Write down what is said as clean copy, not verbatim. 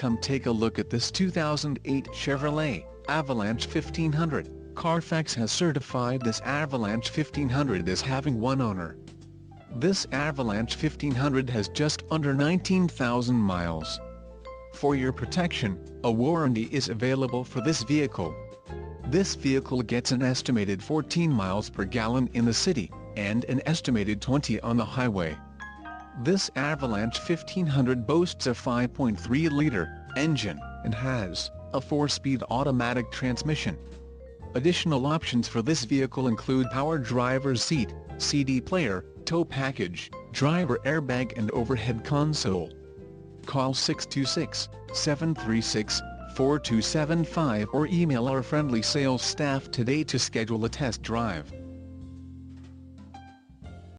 Come take a look at this 2008 Chevrolet Avalanche 1500. Carfax has certified this Avalanche 1500 as having one owner. This Avalanche 1500 has just under 19,000 miles. For your protection, a warranty is available for this vehicle. This vehicle gets an estimated 14 miles per gallon in the city, and an estimated 20 on the highway. This Avalanche 1500 boasts a 5.3-liter engine, and has a 4-speed automatic transmission. Additional options for this vehicle include power driver's seat, CD player, tow package, driver airbag and overhead console. Call 626-736-4275 or email our friendly sales staff today to schedule a test drive.